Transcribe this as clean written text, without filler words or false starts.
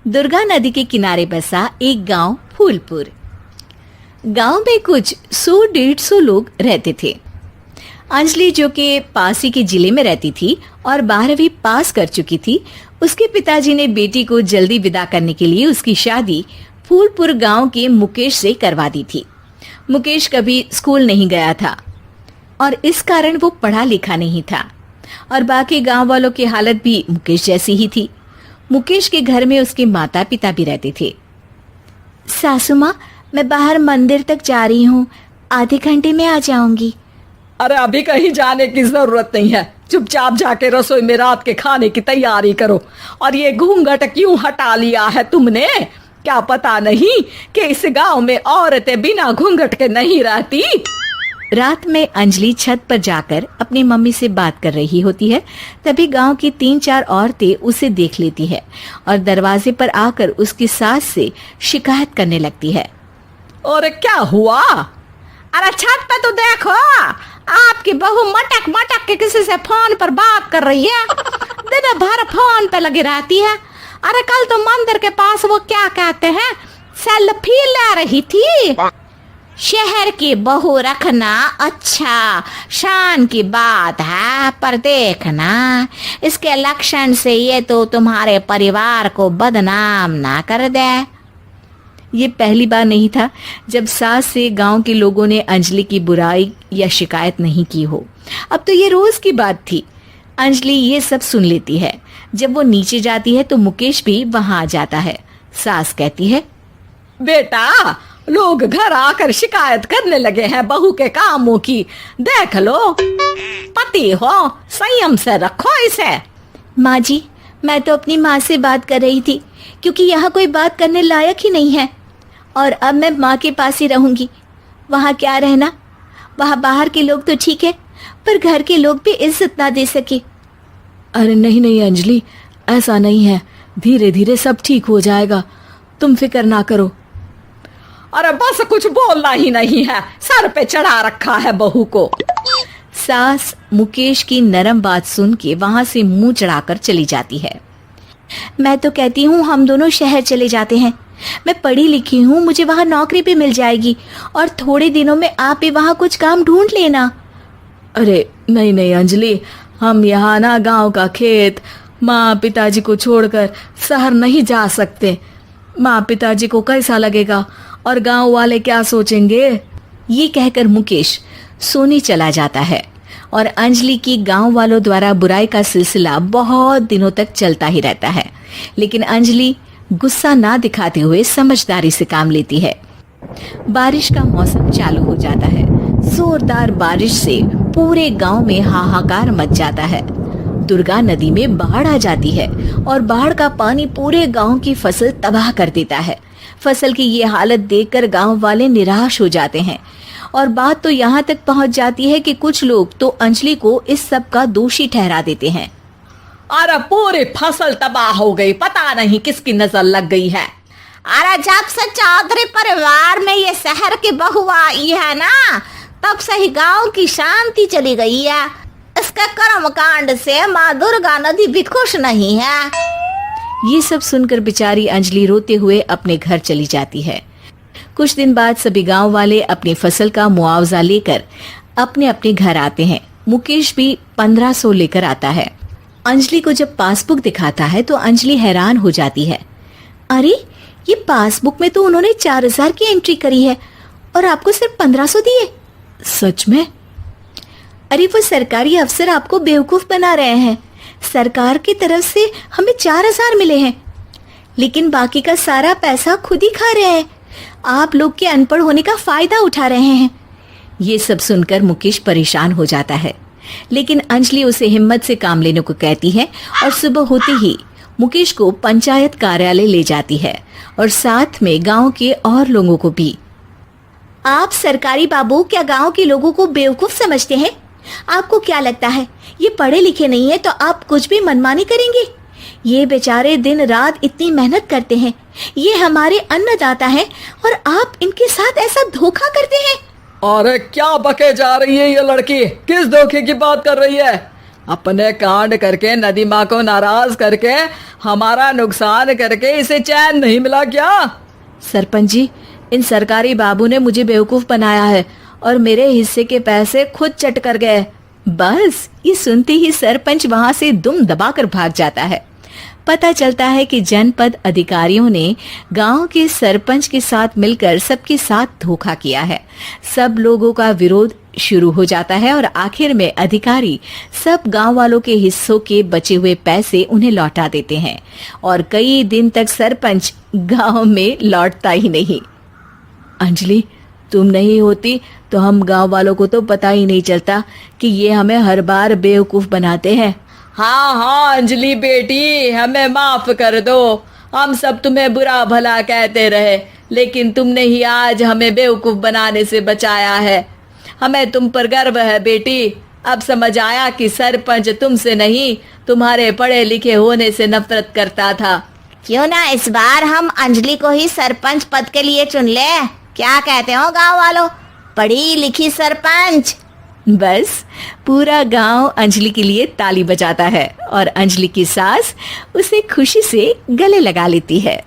दुर्गा नदी के किनारे बसा एक गांव फूलपुर। गांव में कुछ 100-150 लोग रहते थे। अंजलि, जो कि पास ही के जिले में रहती थी और 12वीं पास कर चुकी थी, उसके पिताजी ने बेटी को जल्दी विदा करने के लिए उसकी शादी फूलपुर गांव के मुकेश से करवा दी थी। मुकेश कभी स्कूल नहीं गया था और इस कारण वो पढ़ा लिखा नहीं था और बाकी गांव वालों की हालत भी मुकेश जैसी ही थी। मुकेश के घर में उसके माता पिता भी रहते थे। सासू माँ, मैं बाहर मंदिर तक जा रही हूँ, आधे घंटे में आ जाऊंगी। अरे अभी कहीं जाने की जरूरत नहीं है, चुपचाप जाके रसोई में रात के खाने की तैयारी करो। और ये घूंघट क्यों हटा लिया है तुमने? क्या पता नहीं कि इस गांव में औरतें बिना घूंघट के नहीं रहती? रात में अंजलि छत पर जाकर अपनी मम्मी से बात कर रही होती है। तभी गांव की 3-4 औरतें उसे देख लेती है और दरवाजे पर आकर उसकी सास से शिकायत करने लगती है। और क्या हुआ? अरे छत पे तो देखो, आपकी बहू मटक मटक के किसी से फोन पर बात कर रही है। दिन भर फोन पे लगी रहती है। अरे कल तो मंदिर के पास वो क्या कहते हैं, सेल्फी ले रही थी। शहर की बहू रखना अच्छा शान की बात है, पर देखना इसके लक्षण से ये तो तुम्हारे परिवार को बदनाम ना कर दे। ये पहली बार नहीं था जब सास से गांव के लोगों ने अंजलि की बुराई या शिकायत नहीं की हो। अब तो ये रोज की बात थी। अंजलि ये सब सुन लेती है। जब वो नीचे जाती है तो मुकेश भी वहां आ जाता है। सास कहती है, बेटा, लोग घर आकर शिकायत करने लगे हैं बहू के कामों की। देख लो, पति हो, संयम से रखो इसे। माँ जी, मैं तो अपनी माँ से बात कर रही थी, क्योंकि यहाँ कोई बात करने लायक ही नहीं है और अब मैं माँ के पास ही रहूंगी। वहाँ क्या रहना, वहाँ बाहर के लोग तो ठीक है, पर घर के लोग भी इज्जत ना दे सके। अरे नहीं नहीं अंजलि, ऐसा नहीं है, धीरे धीरे सब ठीक हो जाएगा, तुम फिक्र ना करो। अरे बस कुछ बोलना ही नहीं है, सर पे चढ़ा रखा है बहू को। सास मुकेश की नरम बात सुन के वहां से मुंह चढ़ाकर चली जाती है। मैं तो कहती हूँ हम दोनों शहर चले जाते हैं। मैं पढ़ी लिखी हूँ, मुझे वहाँ नौकरी भी मिल जाएगी और थोड़े दिनों में आप भी वहाँ कुछ काम ढूंढ लेना। अरे नहीं नहीं अंजलि, हम यहाँ ना गांव का खेत, माँ पिताजी को छोड़कर शहर नहीं जा सकते। माँ पिताजी को कैसा लगेगा और गांव वाले क्या सोचेंगे? ये कहकर मुकेश सोने चला जाता है और अंजलि की गांव वालों द्वारा बुराई का सिलसिला बहुत दिनों तक चलता ही रहता है। लेकिन अंजलि गुस्सा ना दिखाते हुए समझदारी से काम लेती है। बारिश का मौसम चालू हो जाता है। जोरदार बारिश से पूरे गांव में हाहाकार मच जाता है। दुर्गा नदी में बाढ़ आ जाती है और बाढ़ का पानी पूरे गांव की फसल तबाह कर देता है। फसल की ये हालत देखकर गांव वाले निराश हो जाते हैं और बात तो यहाँ तक पहुँच जाती है कि कुछ लोग तो अंजलि को इस सब का दोषी ठहरा देते हैं। अरे पूरी फसल तबाह हो गई, पता नहीं किसकी नजर लग गई है। अरे जब से चौधरी परिवार में ये शहर की बहू आई है ना, तब से ही गांव की शांति चली गई है। इसके कर्म कांड से माँ दुर्गा नदी भी खुश नहीं है। ये सब सुनकर बेचारी अंजलि रोते हुए अपने घर चली जाती है। कुछ दिन बाद सभी गांव वाले अपनी फसल का मुआवजा लेकर अपने अपने घर आते हैं। मुकेश भी 1500 लेकर आता है। अंजलि को जब पासबुक दिखाता है तो अंजलि हैरान हो जाती है। अरे, ये पासबुक में तो उन्होंने 4000 की एंट्री करी है और आपको सिर्फ 1500 दिए। सच में? अरे, वो सरकारी अफसर आपको बेवकूफ बना रहे हैं। सरकार की तरफ से हमें 4000 मिले हैं, लेकिन बाकी का सारा पैसा खुद ही खा रहे हैं। आप लोग के अनपढ़ होने का फायदा उठा रहे हैं। ये सब सुनकर मुकेश परेशान हो जाता है, लेकिन अंजलि उसे हिम्मत से काम लेने को कहती है और सुबह होते ही मुकेश को पंचायत कार्यालय ले जाती है और साथ में गांव के और लोगों को भी। आप सरकारी बाबू क्या गांव के लोगों को बेवकूफ समझते हैं? आपको क्या लगता है ये पढ़े लिखे नहीं है तो आप कुछ भी मनमानी करेंगे? ये बेचारे दिन रात इतनी मेहनत करते हैं, ये हमारे अन्नदाता हैं और आप इनके साथ ऐसा धोखा करते हैं। अरे क्या बके जा रही है ये लड़की, किस धोखे की बात कर रही है? अपने कांड करके नदी माँ को नाराज करके हमारा नुकसान करके इसे चैन नहीं मिला क्या? सरपंच जी, इन सरकारी बाबू ने मुझे बेवकूफ बनाया है और मेरे हिस्से के पैसे खुद चट कर गए। बस ये सुनते ही सरपंच वहां से दुम दबाकर भाग जाता है। पता चलता है कि जनपद अधिकारियों ने गांव के सरपंच के साथ मिलकर सबके साथ धोखा किया है। सब लोगों का विरोध शुरू हो जाता है और आखिर में अधिकारी सब गांव वालों के हिस्सों के बचे हुए पैसे उन्हें लौटा देते हैं और कई दिन तक सरपंच गांव में लौटता ही नहीं। अंजलि, तुम नहीं होती तो हम गांव वालों को तो पता ही नहीं चलता कि ये हमें हर बार बेवकूफ बनाते हैं। हाँ हाँ अंजलि बेटी, हमें माफ कर दो। हम सब तुम्हें बुरा भला कहते रहे, लेकिन तुमने ही आज हमें बेवकूफ बनाने से बचाया है। हमें तुम पर गर्व है बेटी। अब समझ आया कि सरपंच तुमसे नहीं, तुम्हारे पढ़े लिखे होने से नफरत करता था। क्यों ना इस बार हम अंजलि को ही सरपंच पद के लिए चुन ले? क्या कहते हो गांव वालों? पढ़ी लिखी सरपंच। बस पूरा गांव अंजलि के लिए ताली बजाता है और अंजलि की सास उसे खुशी से गले लगा लेती है।